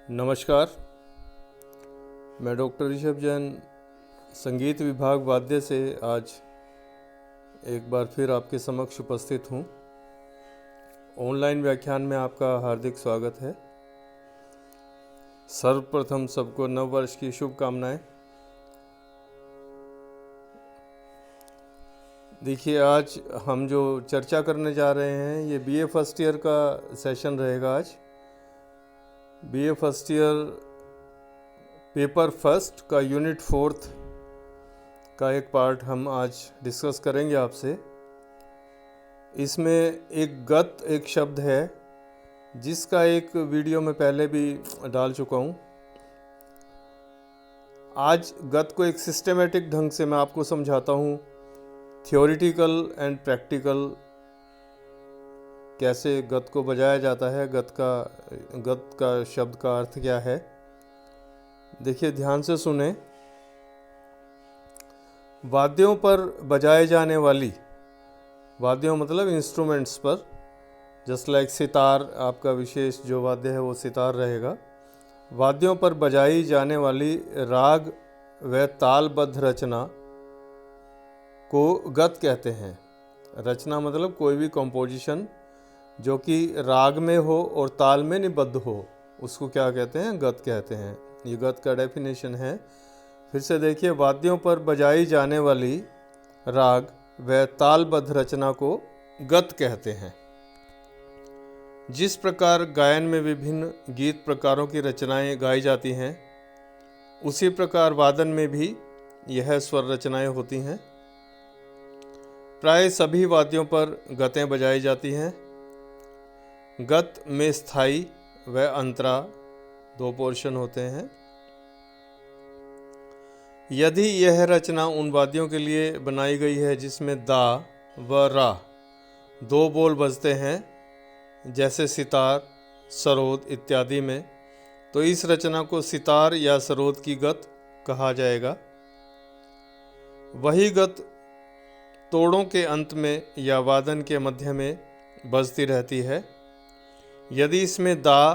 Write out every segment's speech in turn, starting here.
नमस्कार। मैं डॉक्टर ऋषभ जैन संगीत विभाग वाद्य से आज एक बार फिर आपके समक्ष उपस्थित हूँ। ऑनलाइन व्याख्यान में आपका हार्दिक स्वागत है। सर्वप्रथम सबको नव वर्ष की शुभकामनाएं। देखिए, आज हम जो चर्चा करने जा रहे हैं ये बीए फर्स्ट ईयर का सेशन रहेगा। आज BA first year paper first का यूनिट 4 का एक पार्ट हम आज डिस्कस करेंगे आपसे। इसमें एक शब्द है जिसका एक वीडियो में पहले भी डाल चुका हूँ। आज गत को एक सिस्टेमेटिक ढंग से मैं आपको समझाता हूँ, थियोरिटिकल एंड प्रैक्टिकल कैसे गत को बजाया जाता है, गत का शब्द का अर्थ क्या है। देखिए, ध्यान से सुने। वाद्यों पर बजाए जाने वाली, वाद्यों मतलब इंस्ट्रूमेंट्स पर, जस्ट लाइक सितार, आपका विशेष जो वाद्य है वो सितार रहेगा। वाद्यों पर बजाई जाने वाली राग व तालबद्ध रचना को गत कहते हैं। रचना मतलब कोई भी कंपोजिशन जो कि राग में हो और ताल में निबद्ध हो, उसको क्या कहते हैं? गत कहते हैं। ये गत का डेफिनेशन है। फिर से देखिए, वाद्यों पर बजाई जाने वाली राग व तालबद्ध रचना को गत कहते हैं। जिस प्रकार गायन में विभिन्न गीत प्रकारों की रचनाएं गाई जाती हैं, उसी प्रकार वादन में भी यह स्वर रचनाएं होती हैं। प्राय सभी वाद्यों पर गतें बजाई जाती हैं। गत में स्थाई व अंतरा 2 पोर्शन होते हैं। यदि यह रचना उन वाद्यों के लिए बनाई गई है जिसमें दा व रा 2 बोल बजते हैं, जैसे सितार, सरोद इत्यादि में, तो इस रचना को सितार या सरोद की गत कहा जाएगा। वही गत तोड़ों के अंत में या वादन के मध्य में बजती रहती है। यदि इसमें दा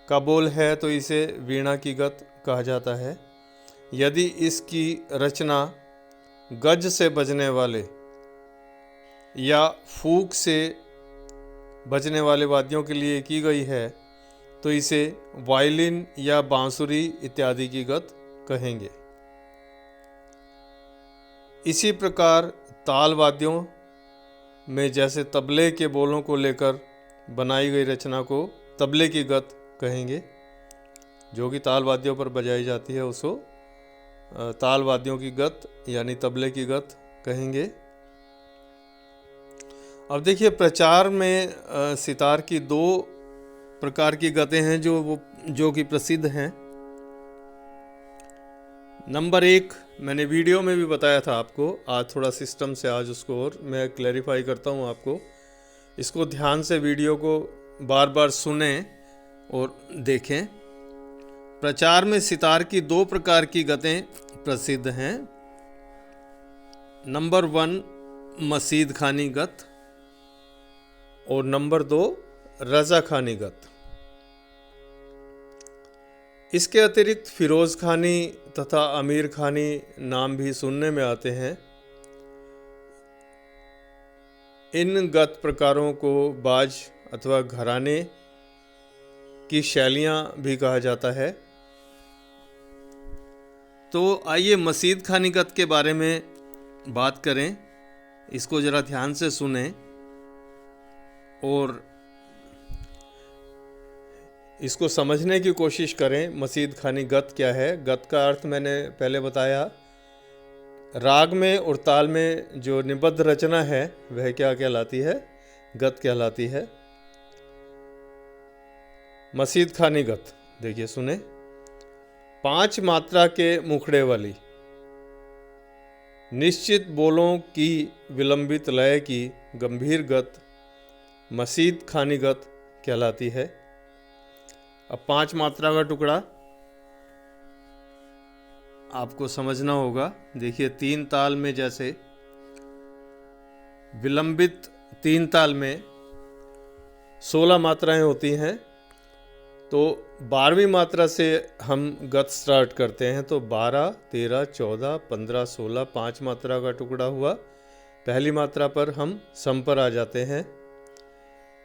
का बोल है तो इसे वीणा की गत कहा जाता है। यदि इसकी रचना गज से बजने वाले या फूक से बजने वाले वाद्यों के लिए की गई है तो इसे वायलिन या बांसुरी इत्यादि की गत कहेंगे। इसी प्रकार ताल वाद्यों में जैसे तबले के बोलों को लेकर बनाई गई रचना को तबले की गत कहेंगे। जो कि ताल वाद्यों पर बजाई जाती है उसको ताल वाद्यों की गत यानी तबले की गत कहेंगे। अब देखिए, प्रचार में सितार की 2 प्रकार की गतें हैं जो कि प्रसिद्ध हैं। नंबर 1 मैंने वीडियो में भी बताया था आपको। आज थोड़ा सिस्टम से आज उसको और मैं क्लैरिफाई करता हूँ आपको। इसको ध्यान से वीडियो को बार बार सुने और देखें। प्रचार में सितार की 2 प्रकार की गतें प्रसिद्ध हैं। नंबर 1 मसीद खानी गत और नंबर 2 रजा खानी गत। इसके अतिरिक्त फिरोज खानी तथा अमीर खानी नाम भी सुनने में आते हैं। इन गत प्रकारों को बाज अथवा घराने की शैलियां भी कहा जाता है। तो आइए मसीद खानी गत के बारे में बात करें। इसको जरा ध्यान से सुने और इसको समझने की कोशिश करें। मसीद खानी गत क्या है? गत का अर्थ मैंने पहले बताया। राग में और ताल में जो निबद्ध रचना है वह क्या कहलाती है? गत कहलाती है। मसीद खानी गत देखिए, सुने। 5 मात्रा के मुखड़े वाली निश्चित बोलों की विलंबित लय की गंभीर गत मसीद खानी गत कहलाती है। अब 5 मात्रा का टुकड़ा आपको समझना होगा। देखिए, 3 ताल में जैसे विलंबित 3 ताल में 16 मात्राएं होती हैं, तो 12वीं मात्रा से हम गत स्टार्ट करते हैं, तो 12, 13, 14, 15, 16 5 मात्रा का टुकड़ा हुआ। पहली मात्रा पर हम सम पर आ जाते हैं।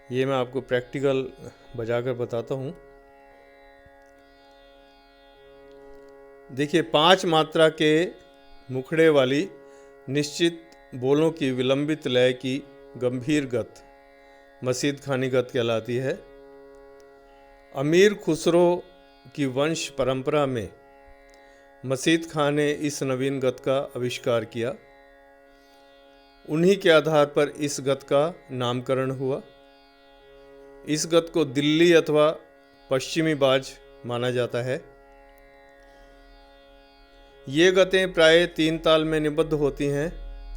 ये मैं आपको प्रैक्टिकल बजाकर बताता हूँ। देखिए, 5 मात्रा के मुखड़े वाली निश्चित बोलों की विलंबित लय की गंभीर गत मसीद खानी गत कहलाती है। अमीर खुसरो की वंश परंपरा में मसीद खां ने इस नवीन गत का आविष्कार किया। उन्हीं के आधार पर इस गत का नामकरण हुआ। इस गत को दिल्ली अथवा पश्चिमी बाज माना जाता है। ये गतें प्राय 3 ताल में निबद्ध होती हैं,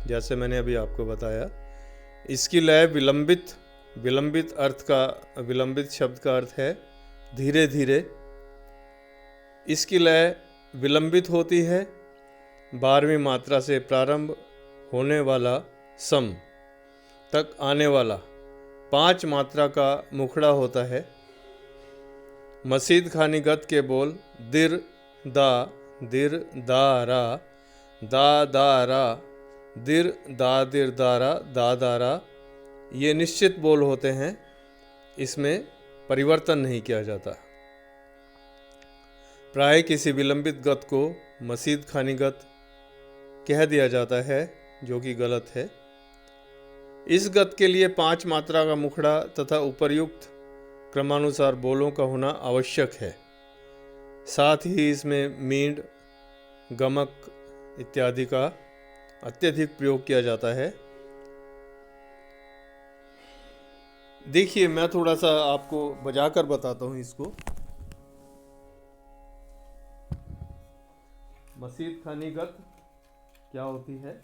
जैसे मैंने अभी आपको बताया। इसकी लय विलंबित शब्द का अर्थ है धीरे धीरे। इसकी लय विलंबित होती है। 12वीं मात्रा से प्रारंभ होने वाला सम तक आने वाला 5 मात्रा का मुखड़ा होता है। मसीद खानी गत के बोल दिर दा रा, दा रा, दिर दारा, दा रा, ये निश्चित बोल होते हैं। इसमें परिवर्तन नहीं किया जाता। प्राय किसी विलंबित गत को मसीद खानी गत कह दिया जाता है, जो कि गलत है। इस गत के लिए 5 मात्रा का मुखड़ा तथा उपर्युक्त क्रमानुसार बोलों का होना आवश्यक है। साथ ही इसमें मींड, गमक इत्यादि का अत्यधिक प्रयोग किया जाता है। देखिए, मैं थोड़ा सा आपको बजाकर बताता हूँ इसको। मसीद खानी गत क्या होती है?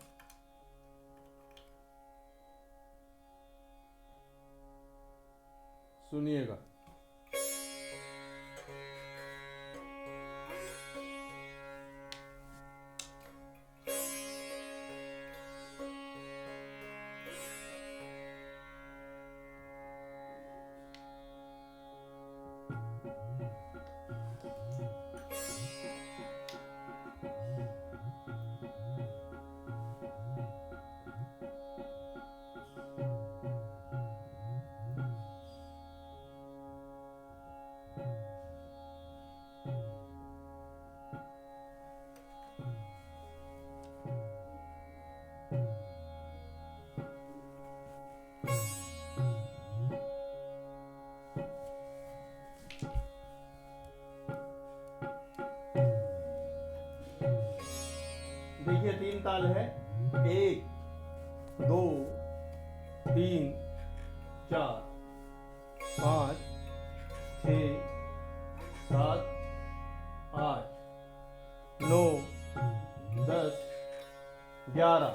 सुनिएगा। देखिए, 3 ताल है। 1, 2, 3, 4, 5, 6, 7, 8, 9, 10, 11।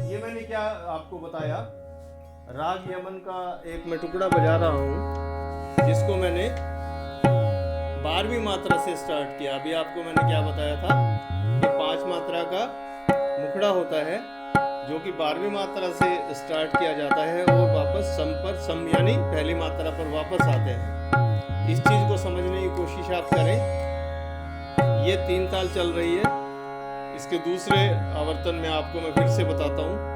ये मैंने क्या आपको बताया? राग यमन का एक मैं टुकड़ा बजा रहा हूँ, जिसको मैंने 12वीं मात्रा से स्टार्ट किया। अभी आपको मैंने क्या बताया था कि 5 मात्रा का मुखड़ा होता है, जो कि 12वीं मात्रा से स्टार्ट किया जाता है और वापस सम यानी पहली मात्रा पर वापस आते हैं। इस चीज़ को समझने की कोशिश आप करें। ये 3 ताल चल रही है। इसके दूसरे आवर्तन में आपको मैं फिर से बताता हूँ।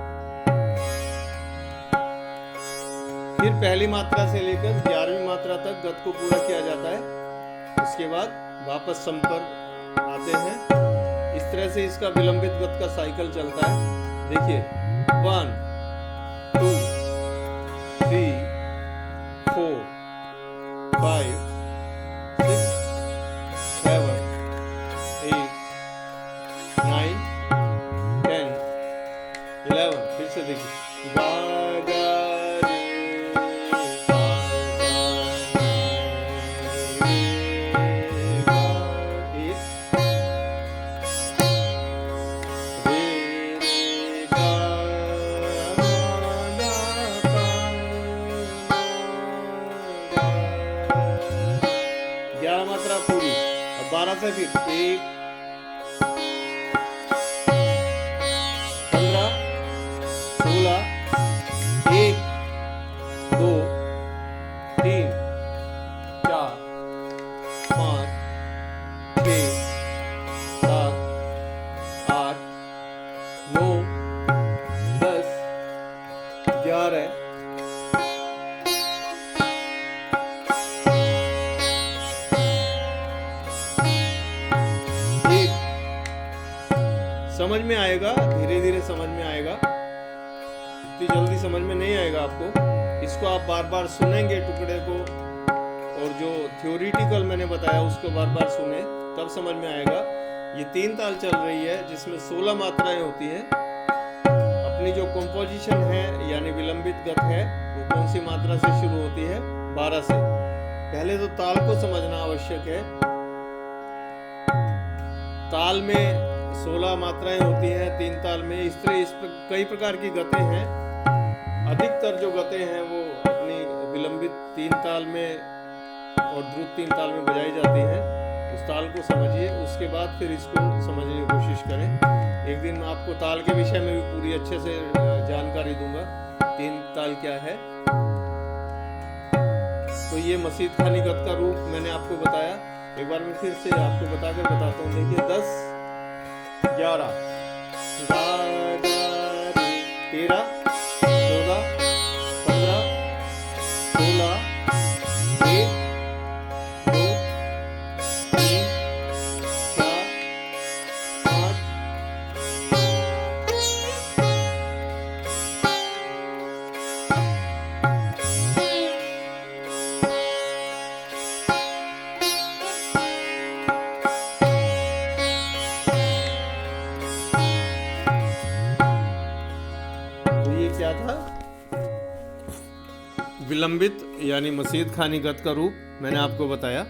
फिर पहली मात्रा से लेकर 11वीं मात्रा तक गत को पूरा किया जाता है। उसके बाद वापस सम पर आते हैं। इस तरह से इसका विलंबित गत का साइकिल चलता है। देखिए, 1, 2, 3, 4, 5, 6, 7, 8, 9, 10, 11। फिर से देखिए, समझ में आएगा, धीरे धीरे समझ में आएगा, इतनी जल्दी समझ में नहीं आएगा आपको। इसको आप बार बार सुनेंगे टुकड़े को, और जो थ्योरिटिकल मैंने बताया उसको बार बार सुने, तब समझ में आएगा। ये 3 ताल चल रही है जिसमें 16 मात्राएं होती हैं। अपनी जो कंपोजिशन है यानी विलंबित गत है वो कौन सी मात्रा से शुरू होती है? 12 से। पहले तो ताल को समझना आवश्यक है। ताल में 16 मात्राएं होती हैं 3 ताल में। इस कई प्रकार की गतें हैं। अधिकतर जो गतें हैं वो अपनी विलंबित 3 ताल में और द्रुत 3 ताल में बजाई जाती हैं। उस ताल को समझिए, उसके बाद फिर इसको समझने की कोशिश करें। एक दिन मैं आपको ताल के विषय में भी पूरी अच्छे से जानकारी दूंगा, 3 ताल क्या है। तो ये मसीद खानी गत का रूप मैंने आपको बताया। एक बार मैं फिर से आपको बताकर बताता हूँ। देखिए 10, 11, 13, 14, 15, 16, 1, 2, 3, 4, 5, क्या था? विलंबित यानी मसीद खानी गत का रूप मैंने आपको बताया।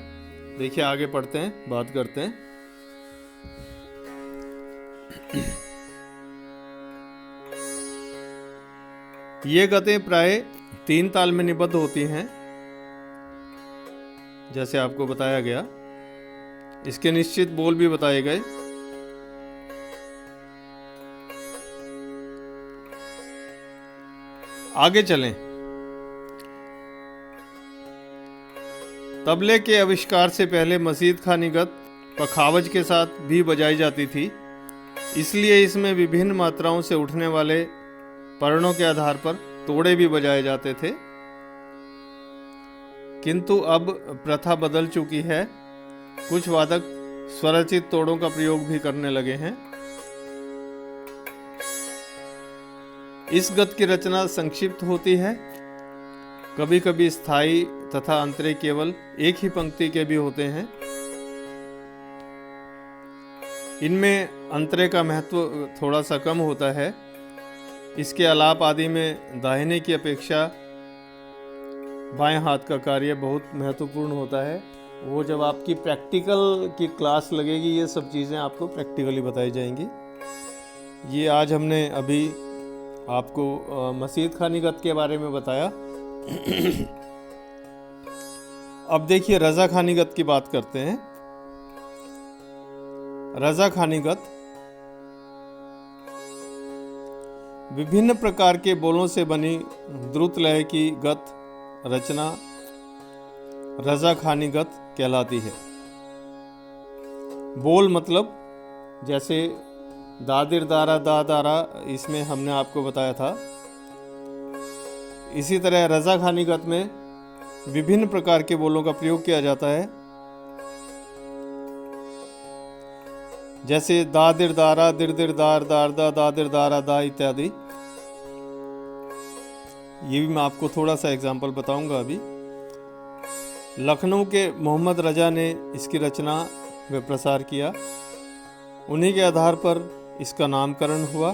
देखिए आगे पढ़ते हैं, बात करते हैं। ये गतें प्राय 3 ताल में निबद्ध होती हैं, जैसे आपको बताया गया। इसके निश्चित बोल भी बताए गए। आगे चलें। तबले के आविष्कार से पहले मसीद खानी गत पखावज के साथ भी बजाई जाती थी, इसलिए इसमें विभिन्न मात्राओं से उठने वाले पर्णों के आधार पर तोड़े भी बजाए जाते थे। किंतु अब प्रथा बदल चुकी है। कुछ वादक स्वरचित तोड़ों का प्रयोग भी करने लगे हैं। इस गत की रचना संक्षिप्त होती है। कभी कभी स्थायी तथा अंतरे केवल एक ही पंक्ति के भी होते हैं। इनमें अंतरे का महत्व थोड़ा सा कम होता है। इसके आलाप आदि में दाहिने की अपेक्षा बाएं हाथ का कार्य बहुत महत्वपूर्ण होता है। वो जब आपकी प्रैक्टिकल की क्लास लगेगी, ये सब चीज़ें आपको प्रैक्टिकली बताई जाएंगी। ये आज हमने अभी आपको मसीद खानी गत के बारे में बताया। अब देखिए रजा खानी गत की बात करते हैं। रजा खानी गत विभिन्न प्रकार के बोलों से बनी द्रुत लय की गत रचना रजा खानी गत कहलाती है। बोल मतलब जैसे दादिर दारा दा दारा, इसमें हमने आपको बताया था। इसी तरह रजा खानी गत में विभिन्न प्रकार के बोलों का प्रयोग किया जाता है, जैसे दादिर दारा, दिर दार, दार दा, दादिर दारा दा इत्यादि। ये भी मैं आपको थोड़ा सा एग्जाम्पल बताऊंगा अभी। लखनऊ के मोहम्मद रजा ने इसकी रचना व प्रसार किया। उन्हीं के आधार पर इसका नामकरण हुआ।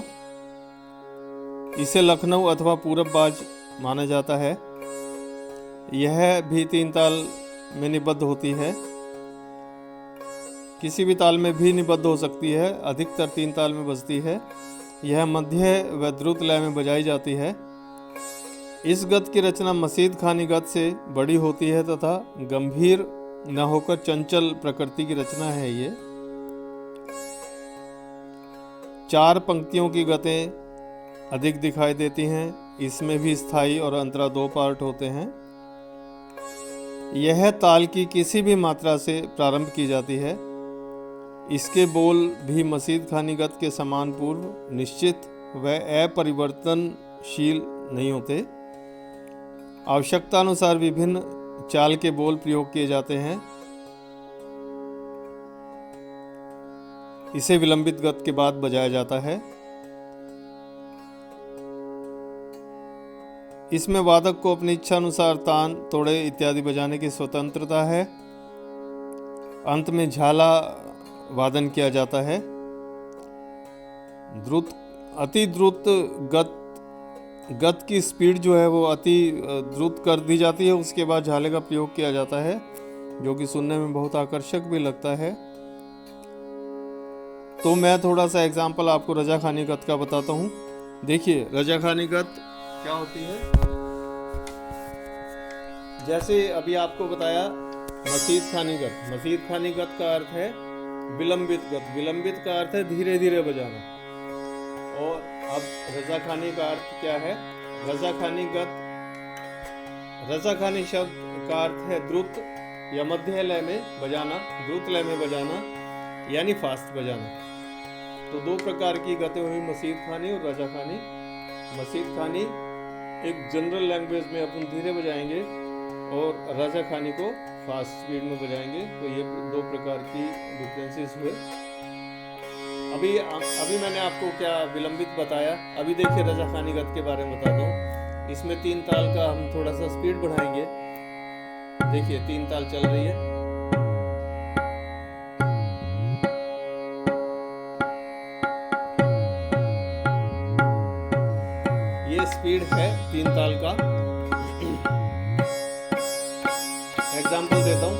इसे लखनऊ अथवा पूरब बाज माना जाता है। यह भी 3 ताल में निबद्ध होती है। किसी भी ताल में भी निबद्ध हो सकती है, अधिकतर 3 ताल में बजती है। यह मध्य व द्रुत लय में बजाई जाती है। इस गत की रचना मसीद खानी गत से बड़ी होती है तथा गंभीर न होकर चंचल प्रकृति की रचना है। ये 4 पंक्तियों की गतें अधिक दिखाई देती हैं। इसमें भी स्थाई और अंतरा 2 पार्ट होते हैं। यह ताल की किसी भी मात्रा से प्रारंभ की जाती है। इसके बोल भी मसीद खानी गत के समान पूर्व निश्चित व अपरिवर्तनशील नहीं होते। आवश्यकता अनुसार विभिन्न चाल के बोल प्रयोग किए जाते हैं। इसे विलंबित गत के बाद बजाया जाता है। इसमें वादक को अपनी इच्छा अनुसार तान, तोड़े इत्यादि बजाने की स्वतंत्रता है। अंत में झाला वादन किया जाता है। अति द्रुत गत की स्पीड जो है वो अति द्रुत कर दी जाती है। उसके बाद झाले का प्रयोग किया जाता है, जो कि सुनने में बहुत आकर्षक भी लगता है। तो मैं थोड़ा सा एग्जाम्पल आपको रजाखानी गत का बताता हूँ। देखिए रजाखानी गत क्या होती है। जैसे अभी आपको बताया मसीद खानी गत। मसीद खानी गत का अर्थ है विलंबित गत। विलंबित का अर्थ है धीरे धीरे बजाना। और अब रजाखानी का अर्थ क्या है? रजाखानी गत, रजाखानी शब्द का अर्थ है द्रुत या मध्य लय में बजाना, द्रुत लय में बजाना यानी फास्ट बजाना। तो दो प्रकार की गतें हुई, मसीद खानी और रजाखानी। मसीद खानी एक जनरल लैंग्वेज में अपन धीरे बजाएंगे और रजाखानी को फास्ट स्पीड में बजाएंगे। तो ये दो प्रकार की डिफरेंसेस हुए। अभी मैंने आपको क्या विलंबित बताया। अभी देखिए रजाखानी गत के बारे में बताता हूँ। इसमें 3 ताल का हम थोड़ा सा स्पीड बढ़ाएंगे। देखिए 3 ताल चल रही है। ये स्पीड है 3 ताल का। एग्जाम्पल देता हूँ।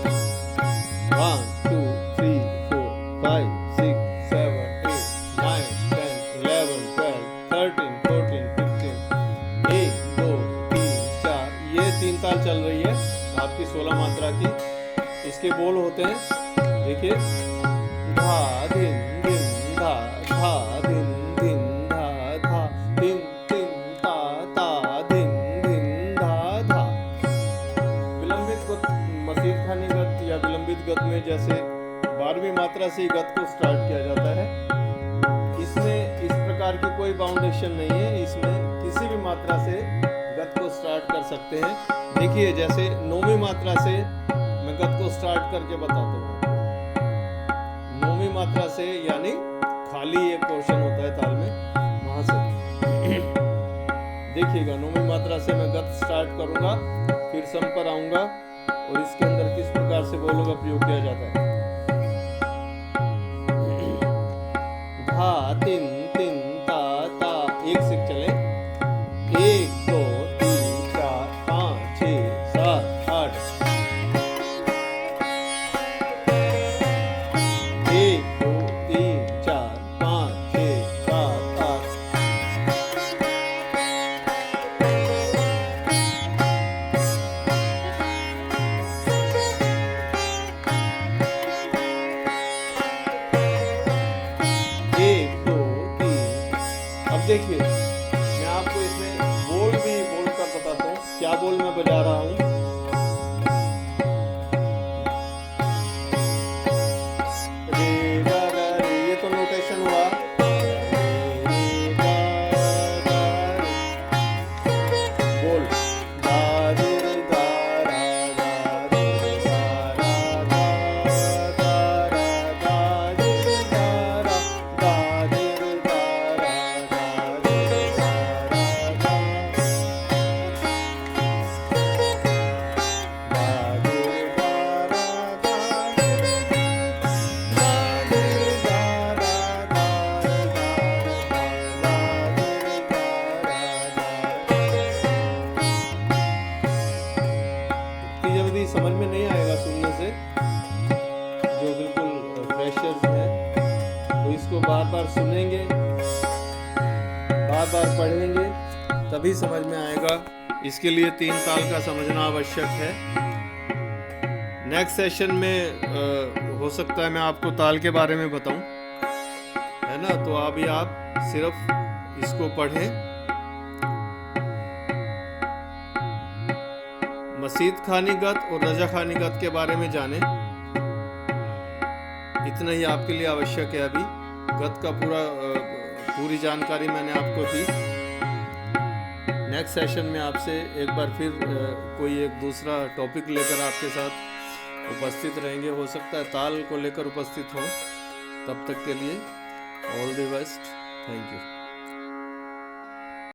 1 2 3 4 5 6 7 8 9 10 11 12 13 14 15 1 2 3 4। ये 3 ताल चल रही है आपकी 16 मात्रा की। इसके बोल होते हैं, देखिए धा धिन धिन धा, धा धिन धिन धा, धा धिन धिन ता, ता धिन धिन धा, धा। विलंबित गत, मसीद खानी गत या विलंबित गत में जैसे 12वीं मात्रा से गत को स्टार्ट किया जाता है। इसमें इस प्रकार की कोई बाउंडेशन नहीं है। इसमें किसी भी मात्रा से गत को स्टार्ट कर सकते हैं। देखिए जैसे 9वीं मात्रा से मैं गत को स्टार्ट करके बताता हूँ। 9वीं मात्रा से यानी खाली एक पोर्शन होता है ताल में, वहां से देखिएगा। 9वीं मात्रा से मैं गत स्टार्ट करूंगा, फिर सम पर आऊंगा और इसके अंदर किस प्रकार से बोलों का प्रयोग किया जाता है। धा तिन तिन ता, ता। एक से चले। 1 2 3 4 5 6 7 8। 1 2 3 4 5 6 7 8। अब देखिए मैं आपको इसमें बोल भी बोलकर बताता हूँ, क्या बोल मैं बजा रहा हूँ। रे गा गा रे, ये तो नोटेशन हुआ। रे गा गा रे। बोल गा रे गा रा गा रे गा रा गा गा रा गा रे गा रा गा रे गा रा गा रे गा रा गा। जल्दी समझ में नहीं आएगा सुनने से, जो बिल्कुल फ्रेशर्स हैं। तो इसको बार बार सुनेंगे, बार बार पढ़ेंगे, तभी समझ में आएगा। इसके लिए 3 ताल का समझना आवश्यक है। नेक्स्ट सेशन में हो सकता है मैं आपको ताल के बारे में बताऊं, है ना। तो अभी आप सिर्फ इसको पढ़ें। मसीद खानीगत और रजा खानीगत के बारे में जानें। इतना ही आपके लिए आवश्यक है। अभी गत का पूरी जानकारी मैंने आपको दी। नेक्स्ट सेशन में आपसे एक बार फिर कोई एक दूसरा टॉपिक लेकर आपके साथ उपस्थित रहेंगे। हो सकता है ताल को लेकर उपस्थित हो। तब तक के लिए all the best, thank you.